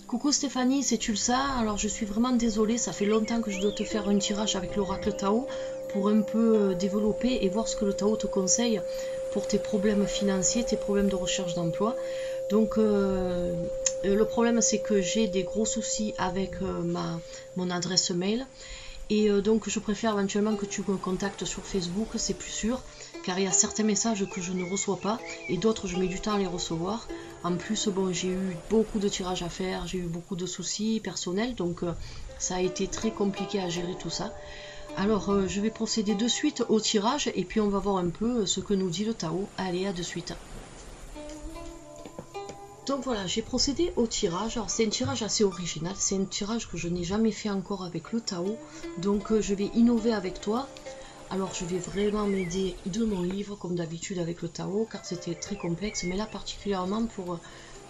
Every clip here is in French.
Coucou Stéphanie, c'est Tulsa. Alors je suis vraiment désolée, ça fait longtemps que je dois te faire un tirage avec l'oracle Tao pour un peu développer et voir ce que le Tao te conseille pour tes problèmes financiers, tes problèmes de recherche d'emploi. Donc le problème c'est que j'ai des gros soucis avec mon adresse mail. Et donc je préfère éventuellement que tu me contactes sur Facebook, c'est plus sûr, car il y a certains messages que je ne reçois pas et d'autres je mets du temps à les recevoir. En plus, bon, j'ai eu beaucoup de tirages à faire, j'ai eu beaucoup de soucis personnels, donc ça a été très compliqué à gérer tout ça. Alors je vais procéder de suite au tirage et puis on va voir un peu ce que nous dit le Tao. Allez, à de suite. Donc voilà, j'ai procédé au tirage. Alors c'est un tirage assez original, c'est un tirage que je n'ai jamais fait encore avec le Tao. Donc je vais innover avec toi. Alors je vais vraiment m'aider de mon livre comme d'habitude avec le Tao car c'était très complexe. Mais là particulièrement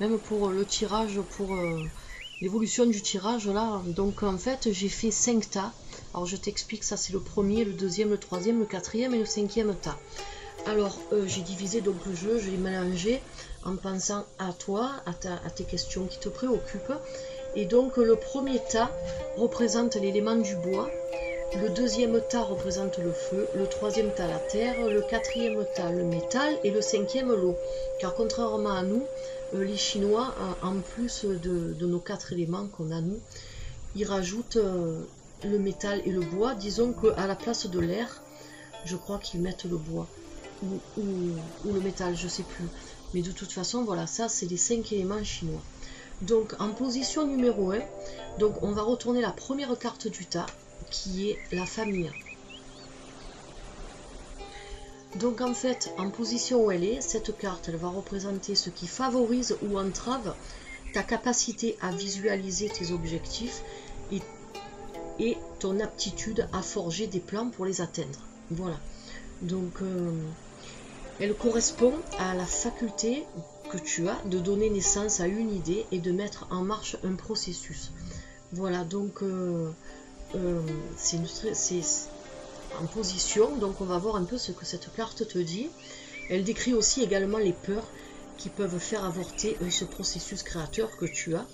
même pour le tirage, pour l'évolution du tirage là. Donc en fait j'ai fait 5 tas. Alors je t'explique, ça c'est le premier, le deuxième, le troisième, le quatrième et le cinquième tas. Alors j'ai divisé donc le jeu, je l'ai mélangé en pensant à toi, à tes questions qui te préoccupent. Et donc le premier tas représente l'élément du bois, le deuxième tas représente le feu, le troisième tas la terre, le quatrième tas le métal et le cinquième l'eau. Car contrairement à nous, les Chinois, en plus de nos 4 éléments qu'on a nous, ils rajoutent le métal et le bois. Disons qu'à la place de l'air, je crois qu'ils mettent le bois. Ou le métal, je sais plus. Mais de toute façon, voilà, ça c'est les 5 éléments chinois. Donc en position numéro 1, donc on va retourner la première carte du tas, qui est la famille. Donc en fait, en position où elle est, cette carte, elle va représenter ce qui favorise ou entrave ta capacité à visualiser tes objectifs et ton aptitude à forger des plans pour les atteindre. Voilà. Donc elle correspond à la faculté que tu as de donner naissance à une idée et de mettre en marche un processus. Voilà, donc c'est en position, donc on va voir un peu ce que cette carte te dit. Elle décrit aussi également les peurs qui peuvent faire avorter ce processus créateur que tu as,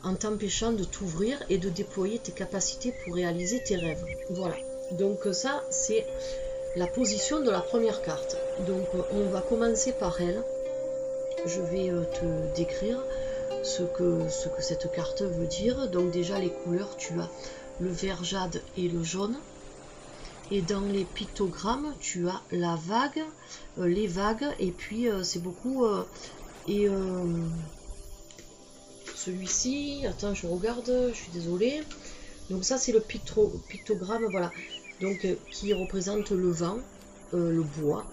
en t'empêchant de t'ouvrir et de déployer tes capacités pour réaliser tes rêves. Voilà, donc ça c'est la position de la première carte. Donc on va commencer par elle. Je vais te décrire ce que cette carte veut dire. Donc déjà les couleurs, tu as le vert jade et le jaune. Et dans les pictogrammes, tu as la vague, les vagues, et puis c'est beaucoup... celui-ci, attends, je regarde, je suis désolée. Donc ça c'est le pictogramme, voilà. Donc qui représente le vent, le bois,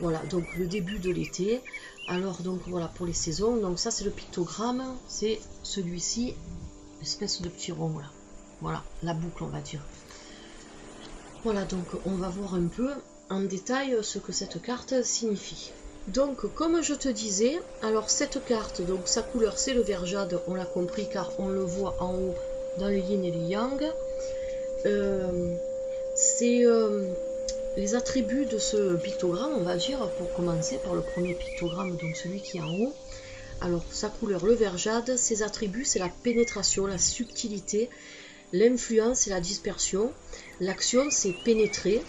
voilà, donc le début de l'été. Alors donc voilà pour les saisons, donc ça c'est le pictogramme, c'est celui-ci, espèce de petit rond là, voilà, la boucle on va dire. Voilà, donc on va voir un peu en détail ce que cette carte signifie. Donc comme je te disais, alors cette carte, donc sa couleur c'est le vert jade, on l'a compris car on le voit en haut dans le yin et le yang. C'est les attributs de ce pictogramme, on va dire, pour commencer par le premier pictogramme, donc celui qui est en haut. Alors sa couleur, le vert jade, ses attributs c'est la pénétration, la subtilité, l'influence et la dispersion. L'action c'est pénétrer.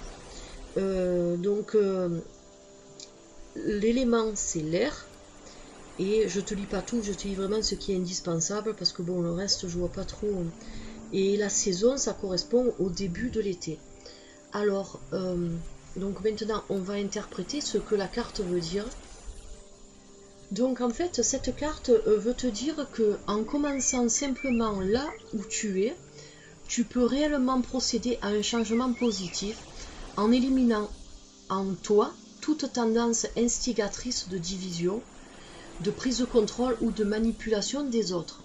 L'élément c'est l'air. Et je te lis pas tout, je te lis vraiment ce qui est indispensable parce que bon, le reste je vois pas trop. Et la saison ça correspond au début de l'été. Alors, donc maintenant, on va interpréter ce que la carte veut dire. Donc en fait, cette carte veut te dire que en commençant simplement là où tu es, tu peux réellement procéder à un changement positif en éliminant en toi toute tendance instigatrice de division, de prise de contrôle ou de manipulation des autres.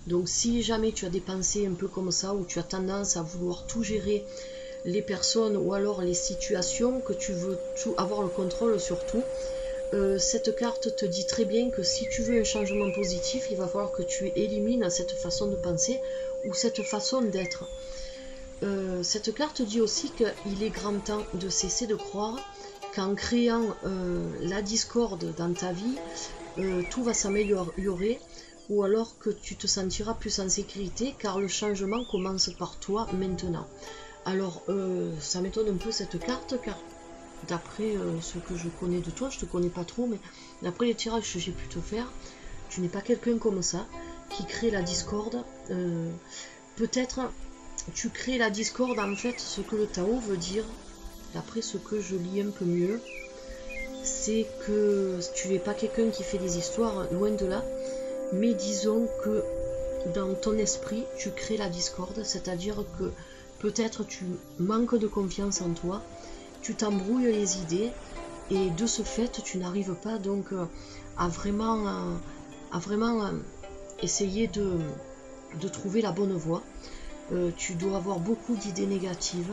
Donc si jamais tu as des pensées un peu comme ça, où tu as tendance à vouloir tout gérer, les personnes ou alors les situations, que tu veux avoir le contrôle sur tout, cette carte te dit très bien que si tu veux un changement positif, il va falloir que tu élimines cette façon de penser ou cette façon d'être. Cette carte dit aussi qu'il est grand temps de cesser de croire qu'en créant la discorde dans ta vie, tout va s'améliorer ou alors que tu te sentiras plus en sécurité car le changement commence par toi maintenant. Alors ça m'étonne un peu cette carte car d'après ce que je connais de toi, je te connais pas trop, mais d'après les tirages que j'ai pu te faire, tu n'es pas quelqu'un comme ça qui crée la discorde. Peut-être tu crées la discorde, en fait, ce que le Tao veut dire, d'après ce que je lis un peu mieux, c'est que tu n'es pas quelqu'un qui fait des histoires, loin de là, mais disons que dans ton esprit, tu crées la discorde, c'est-à-dire que peut-être tu manques de confiance en toi, tu t'embrouilles les idées, et de ce fait, tu n'arrives pas donc à vraiment essayer de trouver la bonne voie. Tu dois avoir beaucoup d'idées négatives,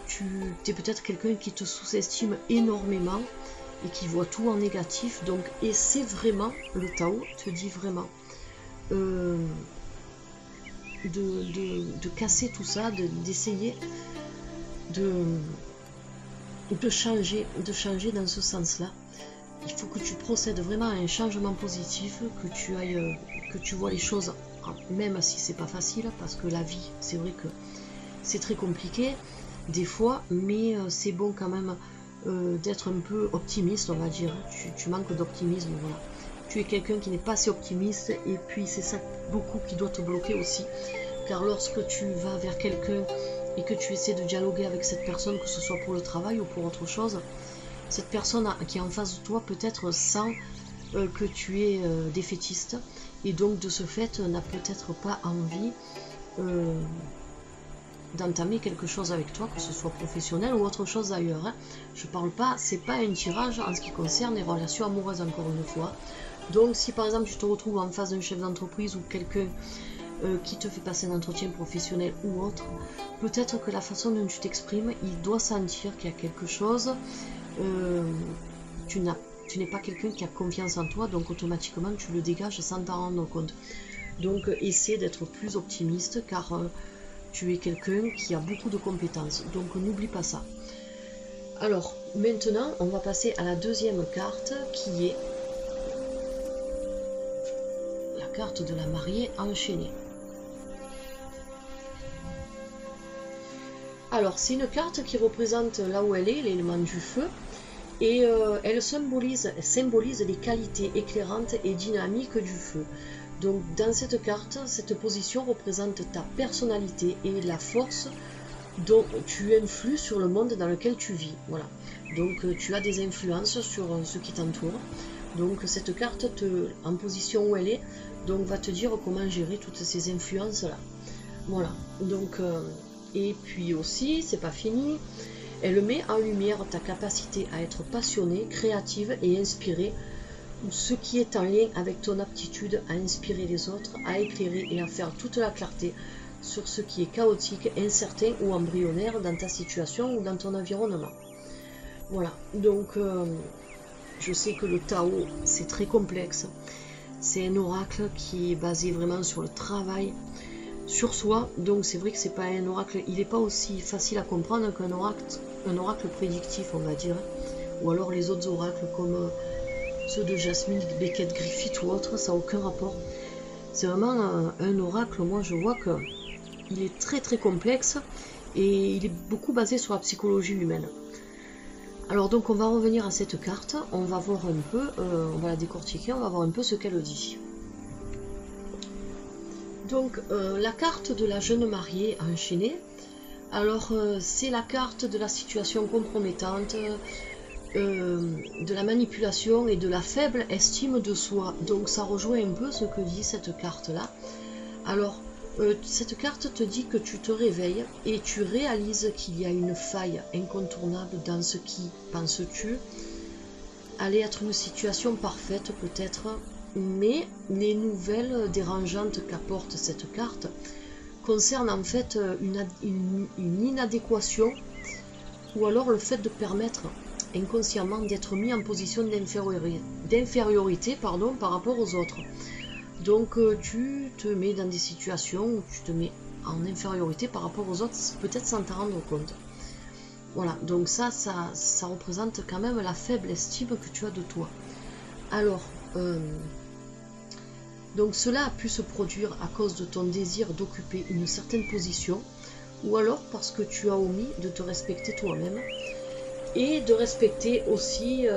tu es peut-être quelqu'un qui te sous-estime énormément et qui voit tout en négatif, donc essaie vraiment, le Tao te dit vraiment de casser tout ça, d'essayer de changer dans ce sens-là. Il faut que tu procèdes vraiment à un changement positif, que tu vois les choses, même si c'est pas facile, parce que la vie, c'est vrai que c'est très compliqué des fois, mais c'est bon quand même d'être un peu optimiste, on va dire. Tu manques d'optimisme, voilà. Tu es quelqu'un qui n'est pas assez optimiste, et puis c'est ça beaucoup qui doit te bloquer aussi, car lorsque tu vas vers quelqu'un et que tu essaies de dialoguer avec cette personne, que ce soit pour le travail ou pour autre chose, cette personne qui est en face de toi peut-être sent que tu es défaitiste, et donc de ce fait n'a peut-être pas envie d'entamer quelque chose avec toi, que ce soit professionnel ou autre chose d'ailleurs, hein. Je parle pas, c'est pas un tirage en ce qui concerne les relations amoureuses, encore une fois. Donc si par exemple tu te retrouves en face d'un chef d'entreprise ou quelqu'un qui te fait passer un entretien professionnel ou autre, peut-être que la façon dont tu t'exprimes, il doit sentir qu'il y a quelque chose, tu n'es pas quelqu'un qui a confiance en toi, donc automatiquement tu le dégages sans t'en rendre compte. Donc essaie d'être plus optimiste, car tu es quelqu'un qui a beaucoup de compétences, donc n'oublie pas ça. Alors maintenant on va passer à la deuxième carte, qui est la carte de la mariée enchaînée. Alors c'est une carte qui représente là où elle est, l'élément du feu, et elle symbolise les qualités éclairantes et dynamiques du feu. Donc dans cette carte, cette position représente ta personnalité et la force dont tu influes sur le monde dans lequel tu vis. Voilà. Donc tu as des influences sur ce qui t'entoure. Donc cette carte, en position où elle est, donc va te dire comment gérer toutes ces influences-là. Voilà. Donc, et puis aussi, c'est pas fini, elle met en lumière ta capacité à être passionnée, créative et inspirée, ce qui est en lien avec ton aptitude à inspirer les autres, à éclairer et à faire toute la clarté sur ce qui est chaotique, incertain ou embryonnaire dans ta situation ou dans ton environnement. Voilà, donc je sais que le Tao, c'est très complexe. C'est un oracle qui est basé vraiment sur le travail, sur soi. Donc c'est vrai que c'est pas un oracle, il n'est pas aussi facile à comprendre qu'un oracle prédictif, on va dire. Ou alors les autres oracles comme ceux de Jasmine Beckett Griffith ou autre, ça n'a aucun rapport. C'est vraiment un oracle, moi je vois que il est très très complexe et il est beaucoup basé sur la psychologie humaine. Alors donc on va revenir à cette carte, on va voir un peu, on va la décortiquer, on va voir un peu ce qu'elle dit. Donc la carte de la jeune mariée enchaînée, alors c'est la carte de la situation compromettante, de la manipulation et de la faible estime de soi. Donc ça rejoint un peu ce que dit cette carte là. Alors cette carte te dit que tu te réveilles et tu réalises qu'il y a une faille incontournable dans ce qui, penses-tu, allait être une situation parfaite peut-être, mais les nouvelles dérangeantes qu'apporte cette carte concernent en fait une inadéquation, ou alors le fait de permettre inconsciemment d'être mis en position d'infériorité par rapport aux autres. Donc tu te mets dans des situations où tu te mets en infériorité par rapport aux autres, peut-être sans t'en rendre compte. Voilà, donc ça représente quand même la faible estime que tu as de toi. Alors, Donc cela a pu se produire à cause de ton désir d'occuper une certaine position, ou alors parce que tu as omis de te respecter toi-même et de respecter aussi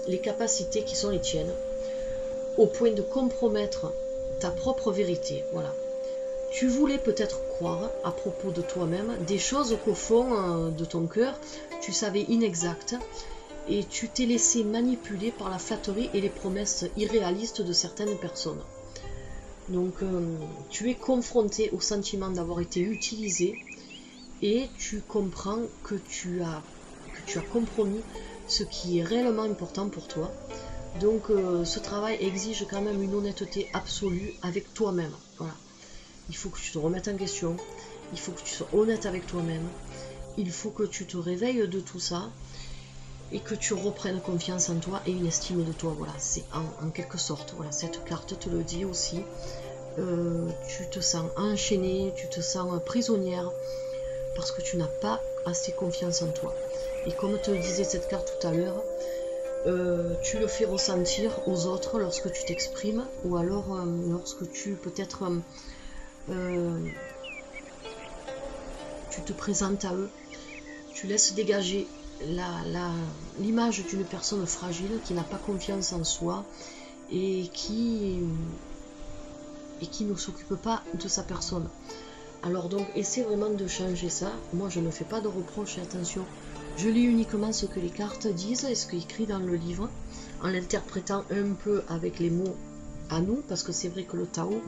les capacités qui sont les tiennes, au point de compromettre ta propre vérité. Voilà. Tu voulais peut-être croire à propos de toi-même des choses qu'au fond de ton cœur, tu savais inexactes, et tu t'es laissé manipuler par la flatterie et les promesses irréalistes de certaines personnes. Donc tu es confronté au sentiment d'avoir été utilisé, et tu comprends que tu as compromis ce qui est réellement important pour toi. Donc ce travail exige quand même une honnêteté absolue avec toi-même. Voilà. Il faut que tu te remettes en question, il faut que tu sois honnête avec toi-même, il faut que tu te réveilles de tout ça et que tu reprennes confiance en toi et une estime de toi. Voilà, c'est en quelque sorte, voilà, cette carte te le dit aussi. Tu te sens enchaînée, tu te sens prisonnière parce que tu n'as pas assez confiance en toi. Et comme te le disait cette carte tout à l'heure, tu le fais ressentir aux autres lorsque tu t'exprimes, ou alors lorsque tu peut-être tu te présentes à eux, tu laisses dégager l'image d'une personne fragile qui n'a pas confiance en soi et qui ne s'occupe pas de sa personne. Alors donc essaie vraiment de changer ça. Moi je ne fais pas de reproches, et attention, je lis uniquement ce que les cartes disent et ce qui est écrit dans le livre, en l'interprétant un peu avec les mots à nous, parce que c'est vrai que le Tao,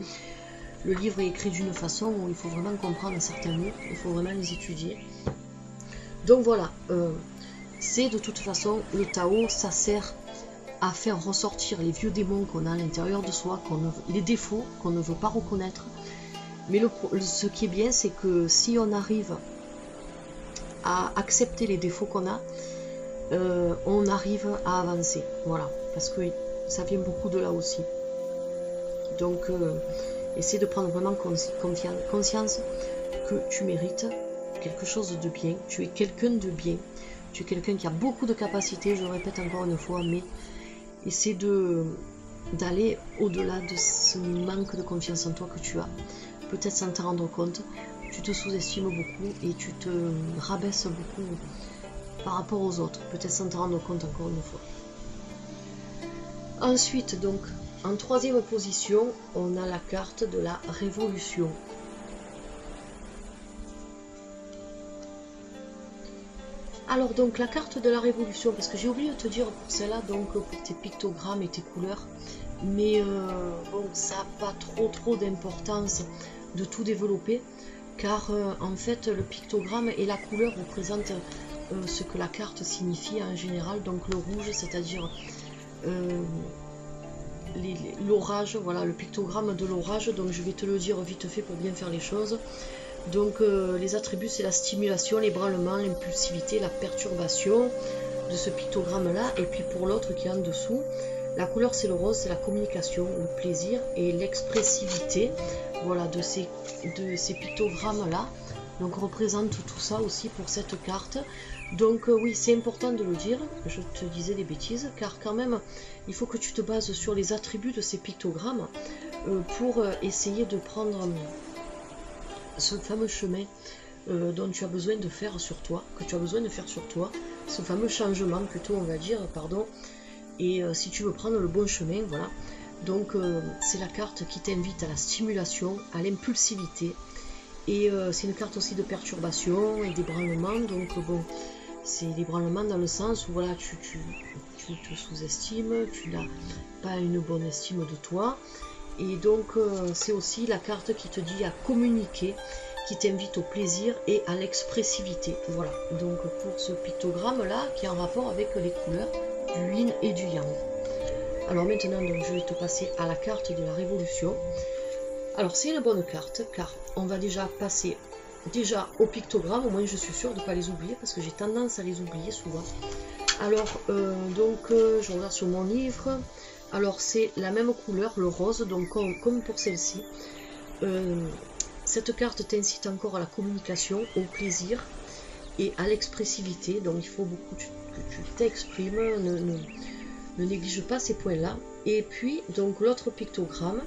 le livre est écrit d'une façon où il faut vraiment comprendre certains mots, il faut vraiment les étudier. Donc voilà, c'est de toute façon, le Tao, ça sert à faire ressortir les vieux démons qu'on a à l'intérieur de soi, les défauts qu'on ne veut pas reconnaître. Mais ce qui est bien, c'est que si on arrive à accepter les défauts qu'on a, on arrive à avancer. Voilà, parce que ça vient beaucoup de là aussi. Donc, essaie de prendre vraiment conscience que tu mérites quelque chose de bien. Tu es quelqu'un de bien. Tu es quelqu'un qui a beaucoup de capacités, je le répète encore une fois, mais essaie d'aller au-delà de ce manque de confiance en toi que tu as. Peut-être sans t'en rendre compte, tu te sous-estimes beaucoup et tu te rabaisses beaucoup par rapport aux autres, peut-être sans t'en rendre compte encore une fois. Ensuite, donc, en troisième position, on a la carte de la révolution. Alors donc la carte de la révolution, parce que j'ai oublié de te dire pour celle-là, donc pour tes pictogrammes et tes couleurs, mais bon, ça n'a pas trop d'importance de tout développer, car en fait le pictogramme et la couleur représentent ce que la carte signifie en général. Donc le rouge, c'est-à-dire l'orage, voilà, le pictogramme de l'orage. Donc je vais te le dire vite fait pour bien faire les choses. Donc les attributs, c'est la stimulation, l'ébranlement, l'impulsivité, la perturbation de ce pictogramme là. Et puis pour l'autre qui est en dessous, la couleur c'est le rose, c'est la communication, le plaisir et l'expressivité, voilà, de ces pictogrammes là. Donc représente tout ça aussi pour cette carte. Donc oui, c'est important de le dire, je te disais des bêtises, car quand même il faut que tu te bases sur les attributs de ces pictogrammes pour essayer de prendre ce fameux chemin dont tu as besoin de faire sur toi, ce fameux changement plutôt, on va dire, pardon, et si tu veux prendre le bon chemin, voilà. Donc c'est la carte qui t'invite à la stimulation, à l'impulsivité, et c'est une carte aussi de perturbation et d'ébranlement. Donc bon, c'est l'ébranlement dans le sens où voilà, tu te sous-estimes, tu n'as pas une bonne estime de toi. Et donc c'est aussi la carte qui te dit à communiquer, qui t'invite au plaisir et à l'expressivité. Voilà, donc pour ce pictogramme là qui est en rapport avec les couleurs du yin et du yang. Alors maintenant, donc, je vais te passer à la carte de la révolution. Alors c'est une bonne carte, car on va déjà passer au pictogramme, au moins je suis sûre de ne pas les oublier, parce que j'ai tendance à les oublier souvent. Alors je regarde sur mon livre. Alors c'est la même couleur, le rose, donc comme pour celle-ci. Cette carte t'incite encore à la communication, au plaisir et à l'expressivité. Donc il faut beaucoup que tu t'exprimes, ne Ne néglige pas ces points-là. Et puis, donc l'autre pictogramme,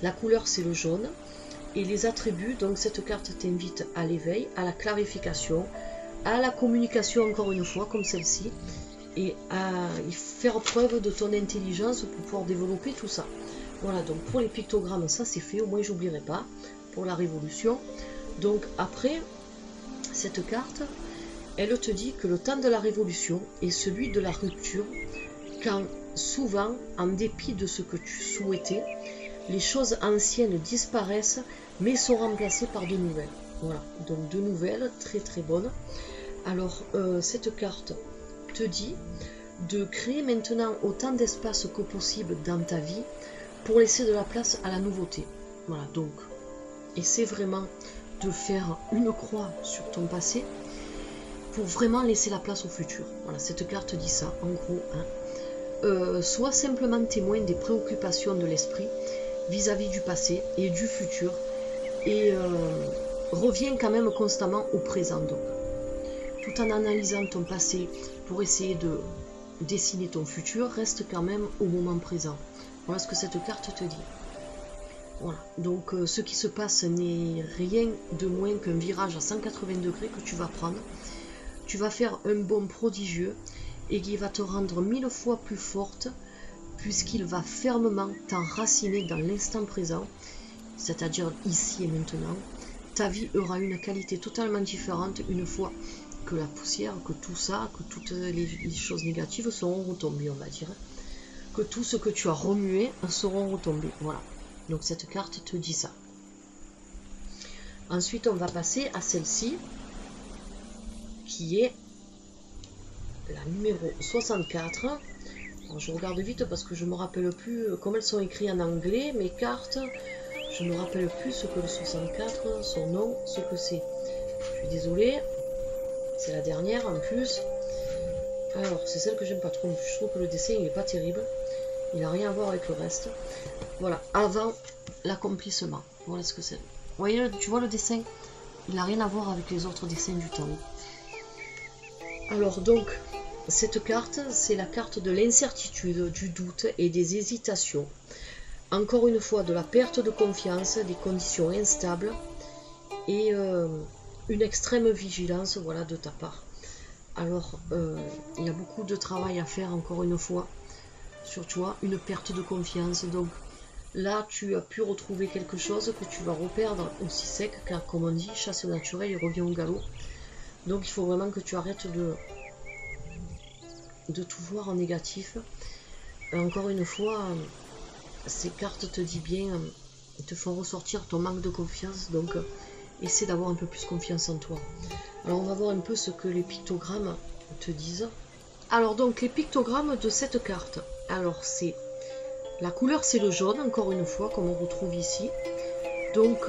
la couleur c'est le jaune. Et les attributs, donc cette carte t'invite à l'éveil, à la clarification, à la communication encore une fois, comme celle-ci. Et à faire preuve de ton intelligence pour pouvoir développer tout ça. Voilà, donc pour les pictogrammes, ça c'est fait, au moins j'oublierai pas, pour la révolution. Donc après, cette carte, elle te dit que le temps de la révolution est celui de la rupture, quand souvent, en dépit de ce que tu souhaitais, les choses anciennes disparaissent, mais sont remplacées par de nouvelles. Voilà, donc de nouvelles, très très bonnes. Alors, cette carte te dit de créer maintenant autant d'espace que possible dans ta vie pour laisser de la place à la nouveauté. Voilà, donc, essaie vraiment de faire une croix sur ton passé pour vraiment laisser la place au futur. Voilà, cette carte dit ça, en gros. Hein. Sois simplement témoin des préoccupations de l'esprit vis-à-vis du passé et du futur, et reviens quand même constamment au présent. Donc, tout en analysant ton passé pour essayer de dessiner ton futur, reste quand même au moment présent. Voilà ce que cette carte te dit. Voilà, donc ce qui se passe n'est rien de moins qu'un virage à 180 degrés que tu vas prendre. Tu vas faire un bond prodigieux et qui va te rendre 1000 fois plus forte, puisqu'il va fermement t'enraciner dans l'instant présent, c'est-à-dire ici et maintenant. Ta vie aura une qualité totalement différente une fois que la poussière, que tout ça, que toutes les choses négatives seront retombées, on va dire. Que tout ce que tu as remué seront retombés. Voilà. Donc cette carte te dit ça. Ensuite, on va passer à celle-ci, qui est la numéro 64. Alors, je regarde vite parce que je ne me rappelle plus comment elles sont écrites en anglais, mes cartes. Je ne me rappelle plus ce que le 64, son nom, ce que c'est. Je suis désolée. C'est la dernière en plus. Alors, c'est celle que j'aime pas trop. Je trouve que le dessin, il n'est pas terrible. Il n'a rien à voir avec le reste. Voilà, avant l'accomplissement. Voilà ce que c'est. Vous voyez, tu vois le dessin? Il n'a rien à voir avec les autres dessins du tarot. Alors donc, cette carte, c'est la carte de l'incertitude, du doute et des hésitations. Encore une fois, de la perte de confiance, des conditions instables et une extrême vigilance, voilà, de ta part. Alors, il y a beaucoup de travail à faire, encore une fois, sur toi, une perte de confiance. Donc là, tu as pu retrouver quelque chose que tu vas reperdre aussi sec, car comme on dit, chasse naturelle, il revient au galop. Donc il faut vraiment que tu arrêtes de tout voir en négatif. Encore une fois, ces cartes te disent bien, te font ressortir ton manque de confiance, donc essaie d'avoir un peu plus confiance en toi. Alors on va voir un peu ce que les pictogrammes te disent. Alors donc les pictogrammes de cette carte, alors c'est la couleur, c'est le jaune, encore une fois, comme on retrouve ici. Donc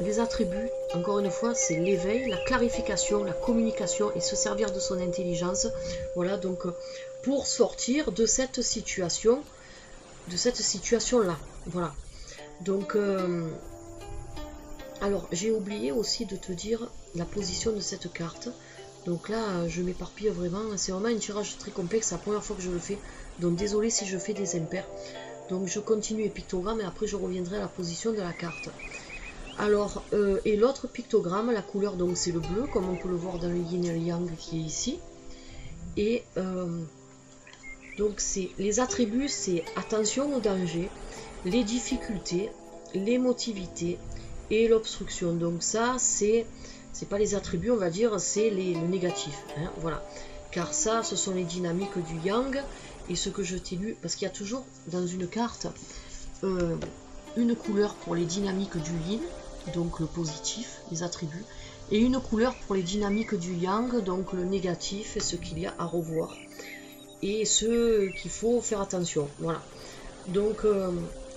les attributs, encore une fois, c'est l'éveil, la clarification, la communication et se servir de son intelligence. Voilà, donc pour sortir de cette situation, là. Voilà. Donc alors j'ai oublié aussi de te dire la position de cette carte. Donc là, je m'éparpille vraiment. C'est vraiment un tirage très complexe. C'est la première fois que je le fais. Donc désolé si je fais des impairs. Donc je continue les pictogrammes et après je reviendrai à la position de la carte. Alors, et l'autre pictogramme, la couleur, donc c'est le bleu, comme on peut le voir dans le yin et le yang qui est ici. Et donc c'est les attributs, c'est attention au danger, les difficultés, l'émotivité et l'obstruction. Donc ça, c'est pas les attributs, on va dire, c'est le négatif. Hein, voilà. Car ça, ce sont les dynamiques du yang. Et ce que je t'ai lu, parce qu'il y a toujours dans une carte une couleur pour les dynamiques du yin, donc le positif, les attributs, et une couleur pour les dynamiques du yang, donc le négatif et ce qu'il y a à revoir. Et ce qu'il faut faire attention. Voilà. Donc,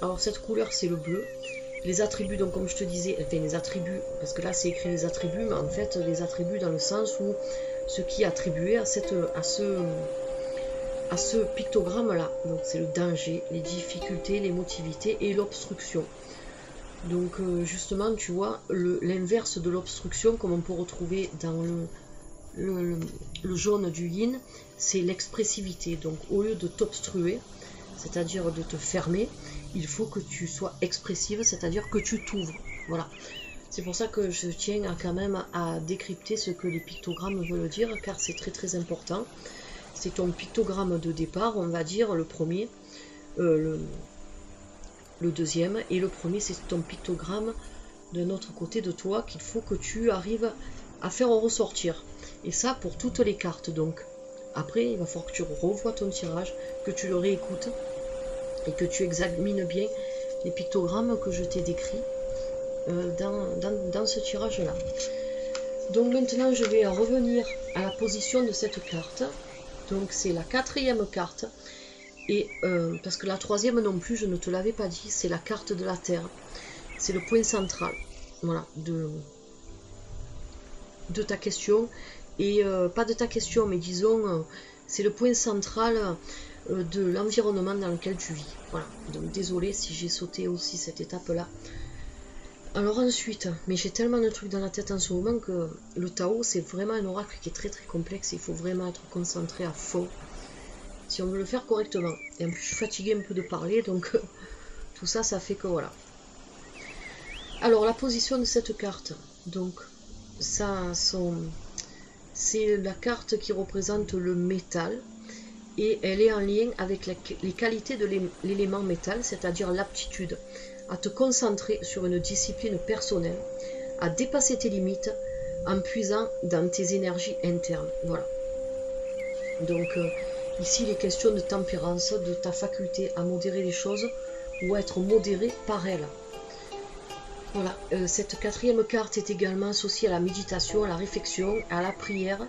alors cette couleur, c'est le bleu. Les attributs, donc comme je te disais, enfin les attributs, parce que là c'est écrit les attributs, mais en fait les attributs dans le sens où ce qui est attribué à ce pictogramme là, donc c'est le danger, les difficultés, l'émotivité et l'obstruction. Donc justement tu vois l'inverse de l'obstruction, comme on peut retrouver dans le jaune du yin, c'est l'expressivité. Donc au lieu de t'obstruer, c'est-à-dire de te fermer, il faut que tu sois expressive, c'est-à-dire que tu t'ouvres. Voilà. C'est pour ça que je tiens quand même à décrypter ce que les pictogrammes veulent dire, car c'est très très important. C'est ton pictogramme de départ, on va dire, le premier, le deuxième, et le premier c'est ton pictogramme d'un autre côté de toi qu'il faut que tu arrives à faire ressortir. Et ça pour toutes les cartes donc. Après, il va falloir que tu revoies ton tirage, que tu le réécoutes et que tu examines bien les pictogrammes que je t'ai décrits dans ce tirage-là. Donc maintenant, je vais revenir à la position de cette carte. Donc c'est la quatrième carte. Et parce que la troisième non plus, je ne te l'avais pas dit, c'est la carte de la Terre. C'est le point central, voilà, de ta question. Et pas de ta question, mais disons, c'est le point central de l'environnement dans lequel tu vis. Voilà, donc désolé si j'ai sauté aussi cette étape-là. Alors ensuite, mais j'ai tellement de trucs dans la tête en ce moment que le Tao, c'est vraiment un oracle qui est très très complexe. Il faut vraiment être concentré à fond si on veut le faire correctement. Et en plus, je suis fatiguée un peu de parler, donc tout ça, ça fait que voilà. Alors, la position de cette carte, donc, c'est la carte qui représente le métal et elle est en lien avec les qualités de l'élément métal, c'est-à-dire l'aptitude à te concentrer sur une discipline personnelle, à dépasser tes limites en puisant dans tes énergies internes. Voilà. Donc ici, il est question de tempérance, de ta faculté à modérer les choses ou à être modéré par elle. Voilà, cette quatrième carte est également associée à la méditation, à la réflexion, à la prière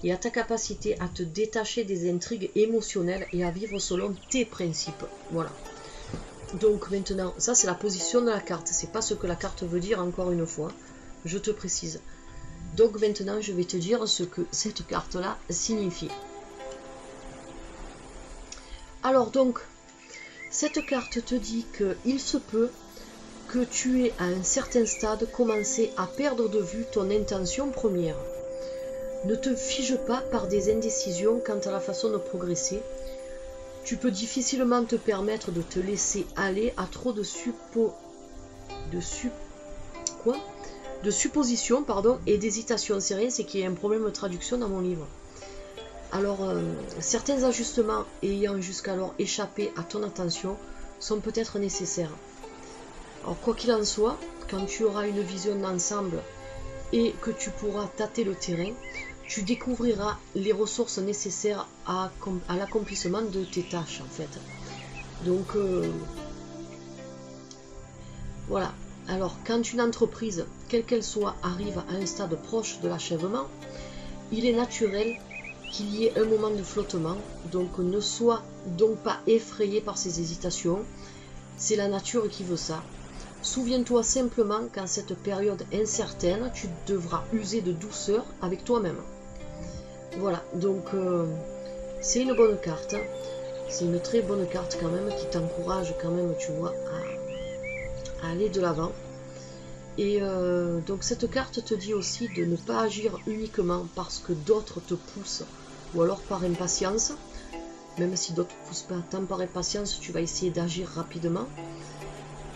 et à ta capacité à te détacher des intrigues émotionnelles et à vivre selon tes principes. Voilà. Donc maintenant, ça c'est la position de la carte, c'est pas ce que la carte veut dire encore une fois, je te précise. Donc maintenant, je vais te dire ce que cette carte-là signifie. Alors donc, cette carte te dit qu'il se peut que tu aies à un certain stade commencé à perdre de vue ton intention première. Ne te fige pas par des indécisions quant à la façon de progresser. Tu peux difficilement te permettre de te laisser aller à trop de suppositions et d'hésitations. C'est rien, c'est qu'il y a un problème de traduction dans mon livre. Alors, certains ajustements ayant jusqu'alors échappé à ton attention sont peut-être nécessaires. Alors, quoi qu'il en soit, quand tu auras une vision d'ensemble et que tu pourras tâter le terrain, tu découvriras les ressources nécessaires à l'accomplissement de tes tâches, en fait. Donc, voilà. Alors, quand une entreprise, quelle qu'elle soit, arrive à un stade proche de l'achèvement, il est naturel qu'il y ait un moment de flottement. Donc, ne sois donc pas effrayé par ces hésitations. C'est la nature qui veut ça. Souviens-toi simplement qu'en cette période incertaine, tu devras user de douceur avec toi-même. Voilà, donc c'est une bonne carte. C'est une très bonne carte quand même qui t'encourage quand même, tu vois, à aller de l'avant. Et donc cette carte te dit aussi de ne pas agir uniquement parce que d'autres te poussent ou alors par impatience. Même si d'autres ne poussent pas tant par impatience, tu vas essayer d'agir rapidement.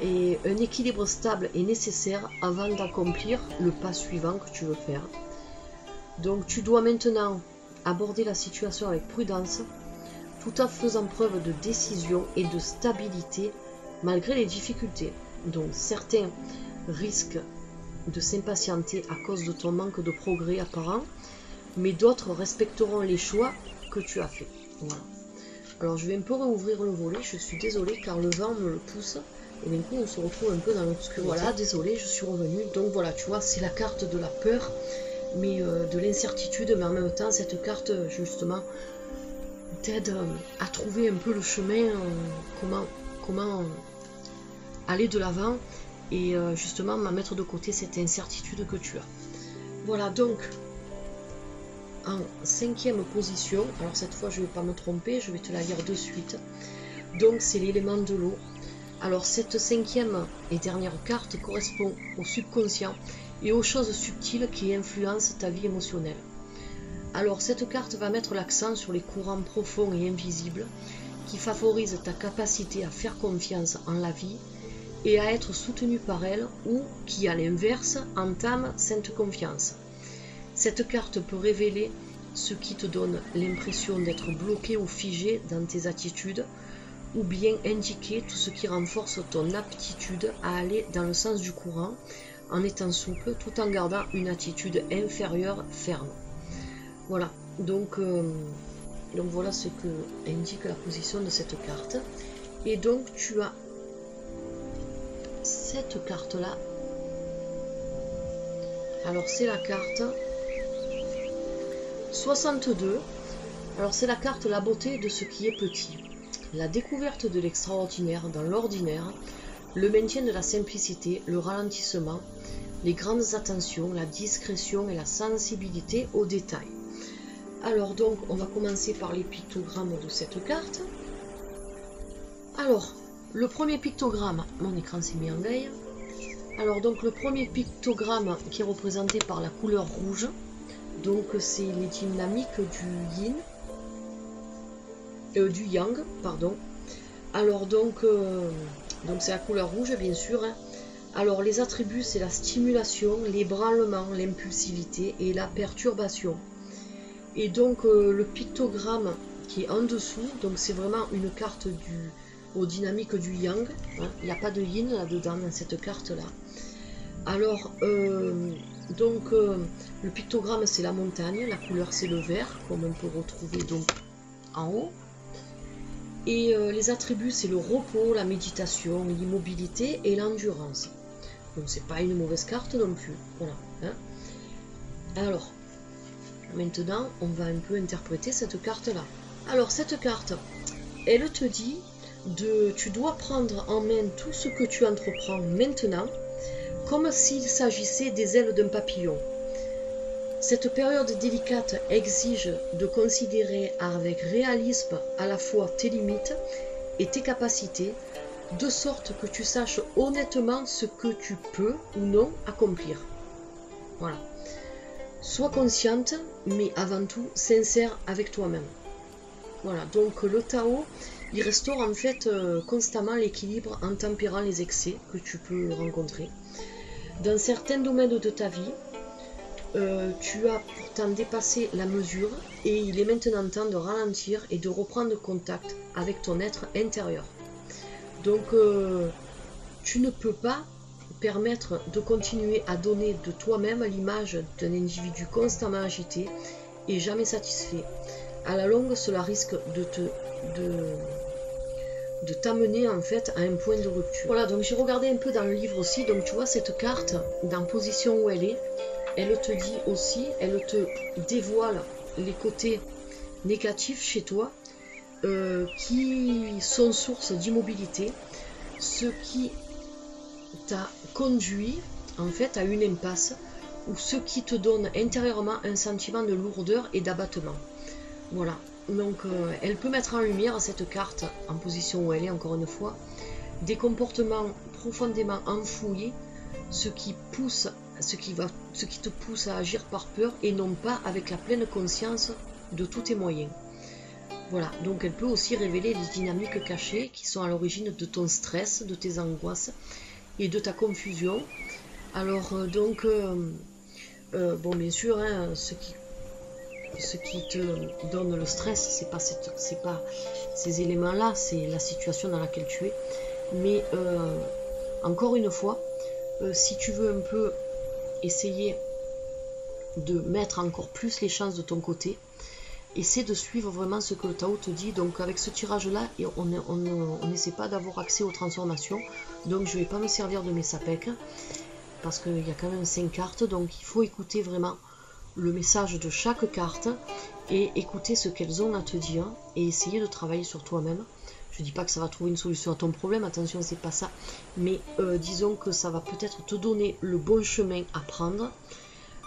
Et un équilibre stable est nécessaire avant d'accomplir le pas suivant que tu veux faire. Donc tu dois maintenant aborder la situation avec prudence, tout en faisant preuve de décision et de stabilité malgré les difficultés. Donc certains risquent de s'impatienter à cause de ton manque de progrès apparent, mais d'autres respecteront les choix que tu as faits. Voilà. Alors je vais un peu rouvrir le volet, je suis désolée car le vent me le pousse. Et du coup on se retrouve un peu dans l'obscurité. Voilà, désolée, je suis revenue. Donc voilà, tu vois, c'est la carte de la peur, mais de l'incertitude, mais en même temps, cette carte, justement, t'aide à trouver un peu le chemin, comment aller de l'avant, et justement, à mettre de côté cette incertitude que tu as. Voilà, donc, en cinquième position, alors cette fois, je ne vais pas me tromper, je vais te la lire de suite. Donc, c'est l'élément de l'eau. Alors cette cinquième et dernière carte correspond au subconscient et aux choses subtiles qui influencent ta vie émotionnelle. Alors cette carte va mettre l'accent sur les courants profonds et invisibles qui favorisent ta capacité à faire confiance en la vie et à être soutenu par elle, ou qui à l'inverse entament cette confiance. Cette carte peut révéler ce qui te donne l'impression d'être bloqué ou figé dans tes attitudes, ou bien indiquer tout ce qui renforce ton aptitude à aller dans le sens du courant en étant souple tout en gardant une attitude inférieure ferme. Voilà, donc voilà ce que indique la position de cette carte. Et donc tu as cette carte là. Alors c'est la carte 62. Alors c'est la carte la beauté de ce qui est petit, la découverte de l'extraordinaire dans l'ordinaire, le maintien de la simplicité, le ralentissement, les grandes attentions, la discrétion et la sensibilité aux détails. Alors donc on va commencer par les pictogrammes de cette carte. Alors le premier pictogramme, mon écran s'est mis en veille. Alors donc le premier pictogramme qui est représenté par la couleur rouge, donc c'est les dynamiques du yin, du yang, pardon. Alors donc c'est la couleur rouge bien sûr. Hein. Alors les attributs c'est la stimulation, l'ébranlement, l'impulsivité et la perturbation. Et donc le pictogramme qui est en dessous, donc c'est vraiment une carte aux dynamiques du yang. Hein. Il n'y a pas de yin là-dedans dans cette carte-là. Alors le pictogramme c'est la montagne, la couleur c'est le vert, comme on peut retrouver donc en haut. Et les attributs c'est le repos, la méditation, l'immobilité et l'endurance. Donc c'est pas une mauvaise carte non plus. Voilà. Hein. Alors maintenant on va un peu interpréter cette carte là. Alors cette carte, elle te dit tu dois prendre en main tout ce que tu entreprends maintenant, comme s'il s'agissait des ailes d'un papillon. Cette période délicate exige de considérer avec réalisme à la fois tes limites et tes capacités, de sorte que tu saches honnêtement ce que tu peux ou non accomplir. Voilà. Sois consciente, mais avant tout sincère avec toi-même. Voilà, donc le Tao, il restaure en fait constamment l'équilibre en tempérant les excès que tu peux rencontrer. Dans certains domaines de ta vie, tu as pourtant dépassé la mesure et il est maintenant temps de ralentir et de reprendre contact avec ton être intérieur. Donc tu ne peux pas permettre de continuer à donner de toi-même l'image d'un individu constamment agité et jamais satisfait. À la longue, cela risque de t'amener en fait à un point de rupture. Voilà, donc j'ai regardé un peu dans le livre aussi, donc tu vois cette carte, dans la position où elle est, elle te dit aussi, elle te dévoile les côtés négatifs chez toi qui sont source d'immobilité, ce qui t'a conduit en fait à une impasse ou ce qui te donne intérieurement un sentiment de lourdeur et d'abattement. Voilà, donc elle peut mettre en lumière cette carte en position où elle est encore une fois, des comportements profondément enfouis, ce qui te pousse à agir par peur et non pas avec la pleine conscience de tous tes moyens. Voilà, donc elle peut aussi révéler les dynamiques cachées qui sont à l'origine de ton stress, de tes angoisses et de ta confusion. Alors bon bien sûr, hein, ce qui te donne le stress, c'est pas ces éléments-là, c'est la situation dans laquelle tu es. Mais encore une fois, si tu veux un peu essayer de mettre encore plus les chances de ton côté, essaie de suivre vraiment ce que le Tao te dit. Donc avec ce tirage là, on n'essaie pas d'avoir accès aux transformations, donc je vais pas me servir de mes sapèques parce qu'il y a quand même 5 cartes, donc il faut écouter vraiment le message de chaque carte et écouter ce qu'elles ont à te dire et essayer de travailler sur toi-même. Je dis pas que ça va trouver une solution à ton problème, attention, c'est pas ça, mais disons que ça va peut-être te donner le bon chemin à prendre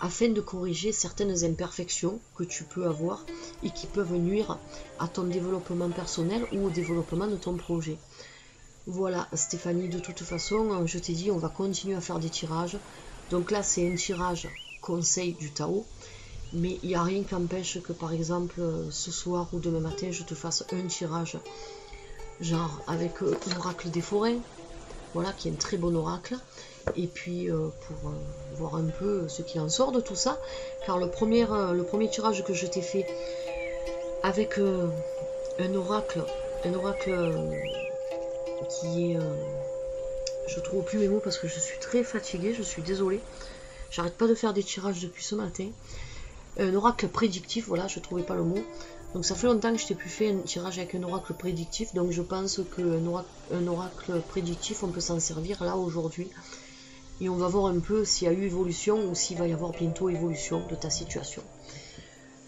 afin de corriger certaines imperfections que tu peux avoir et qui peuvent nuire à ton développement personnel ou au développement de ton projet. Voilà Stéphanie, de toute façon, je t'ai dit, on va continuer à faire des tirages. Donc là, c'est un tirage conseil du Tao. Mais il n'y a rien qui empêche que par exemple ce soir ou demain matin je te fasse un tirage genre avec l'oracle des forêts, voilà, qui est un très bon oracle. Et puis pour voir un peu ce qu'il en sort de tout ça, car le premier tirage que je t'ai fait avec un oracle qui est... je trouve plus mes mots parce que je suis très fatiguée, je suis désolée. J'arrête pas de faire des tirages depuis ce matin. Un oracle prédictif, voilà, je trouvais pas le mot. Donc ça fait longtemps que je t'ai plus fait un tirage avec un oracle prédictif, donc je pense qu'un oracle prédictif, on peut s'en servir là aujourd'hui. Et on va voir un peu s'il y a eu évolution ou s'il va y avoir bientôt évolution de ta situation.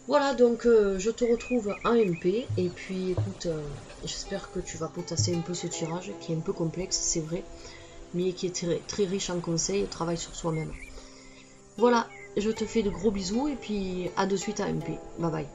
Voilà, donc je te retrouve en MP, et puis écoute, j'espère que tu vas potasser un peu ce tirage, qui est un peu complexe, c'est vrai, mais qui est très, très riche en conseils et travail sur soi-même. Voilà, je te fais de gros bisous, et puis à de suite à MP. Bye bye.